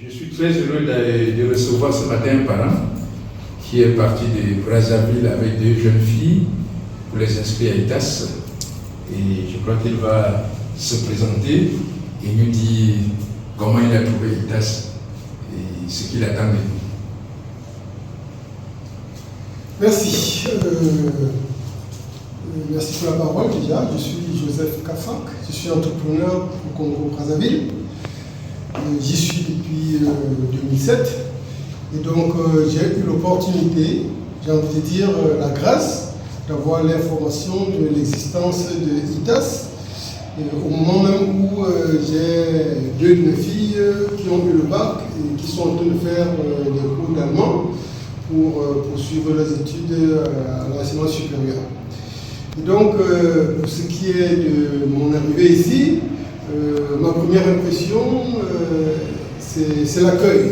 Je suis très heureux de recevoir ce matin un parent qui est parti de Brazzaville avec deux jeunes filles pour les inscrire à ITAS. Et je crois qu'il va se présenter et nous dire comment il a trouvé ITAS et ce qu'il attend de nous. Merci. Merci pour la parole déjà. Je suis Joseph Kafak, je suis entrepreneur au Congo-Brazzaville. J'y suis depuis 2007 et donc j'ai eu l'opportunité, j'ai envie de dire la grâce, d'avoir l'information de l'existence de ITAS au moment même où j'ai deux de mes filles qui ont eu le bac et qui sont en train de faire des cours d'allemand pour poursuivre leurs études à l'enseignement supérieur. Et donc, pour ce qui est de mon arrivée ici, ma première impression, c'est l'accueil.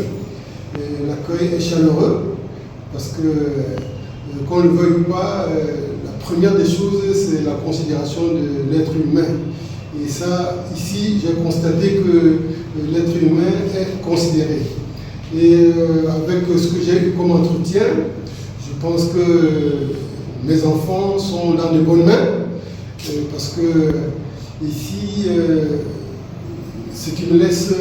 L'accueil est chaleureux parce que, qu'on ne le veuille pas, la première des choses, c'est la considération de l'être humain. Et ça, ici, j'ai constaté que l'être humain est considéré. Et avec ce que j'ai eu comme entretien, je pense que mes enfants sont dans de bonnes mains, parce que ici, ce qui me laisse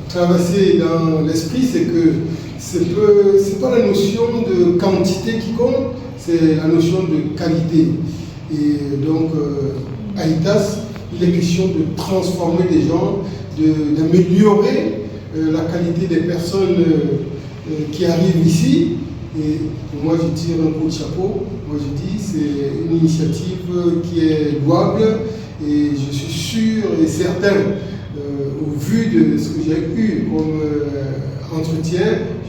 traverser dans l'esprit, c'est que c'est pas la notion de quantité qui compte, c'est la notion de qualité. Et donc, à ITAS, il est question de transformer des gens, d'améliorer la qualité des personnes qui arrivent ici. Et pour moi, je tire un coup de chapeau. Moi, je dis c'est une initiative qui est louable et je suis sûr et certain, au vu de ce que j'ai eu comme entretien,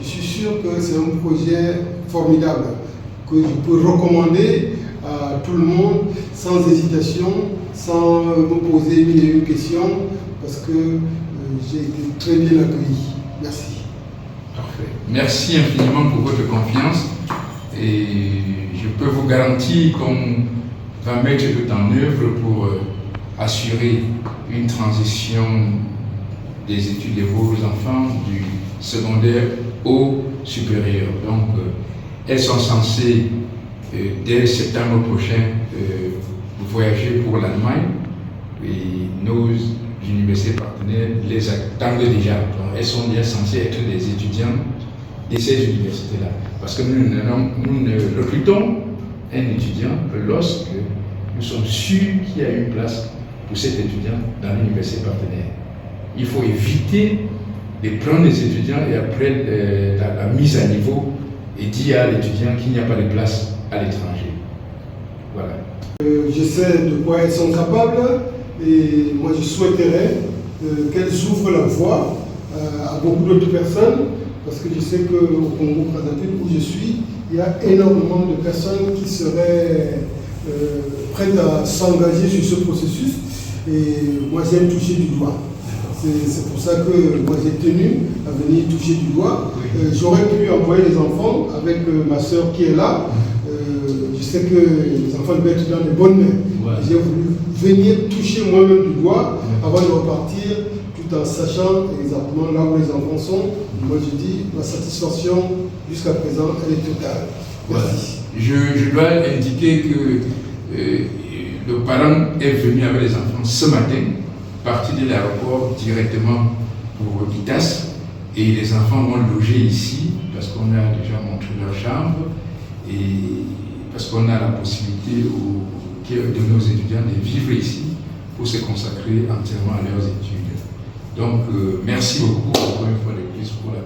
je suis sûr que c'est un projet formidable que je peux recommander à tout le monde sans hésitation, sans me poser mille et une questions, parce que j'ai été très bien accueilli. Merci. Parfait. Merci infiniment pour votre confiance et je peux vous garantir qu'on va mettre tout en œuvre pour assurer une transition des études de vos enfants du secondaire au supérieur. Donc, elles sont censées, dès septembre prochain, voyager pour l'Allemagne et nos universités partenaires les attendent déjà. Donc, elles sont déjà censées être des étudiants de ces universités-là. Parce que nous ne recrutons un étudiant lorsque nous sommes sûrs qu'il y a une place pour cet étudiant dans l'université partenaire. Il faut éviter de prendre des étudiants et après la mise à niveau et dire à l'étudiant qu'il n'y a pas de place à l'étranger. Voilà. Je sais de quoi elles sont capables et moi je souhaiterais qu'elles ouvrent la voie à beaucoup d'autres personnes parce que je sais qu'au Congo-Brazzaville où je suis, il y a énormément de personnes qui seraient prêtes à s'engager sur ce processus et moi j'aime toucher du doigt. C'est pour ça que moi j'ai tenu à venir toucher du doigt. J'aurais pu envoyer les enfants avec ma soeur qui est là. Je sais que les enfants doivent être dans les bonnes mains. Ouais. J'ai voulu venir toucher moi-même du doigt avant de repartir, tout en sachant exactement là où les enfants sont. Moi je dis, ma satisfaction jusqu'à présent, elle est totale. Merci. Je dois indiquer que le parent est venu avec les enfants ce matin, parti de l'aéroport directement pour ITAS, et les enfants vont loger ici parce qu'on a déjà montré leur chambre et parce qu'on a la possibilité de nos étudiants de vivre ici pour se consacrer entièrement à leurs études. Donc, merci beaucoup encore une fois de plus pour la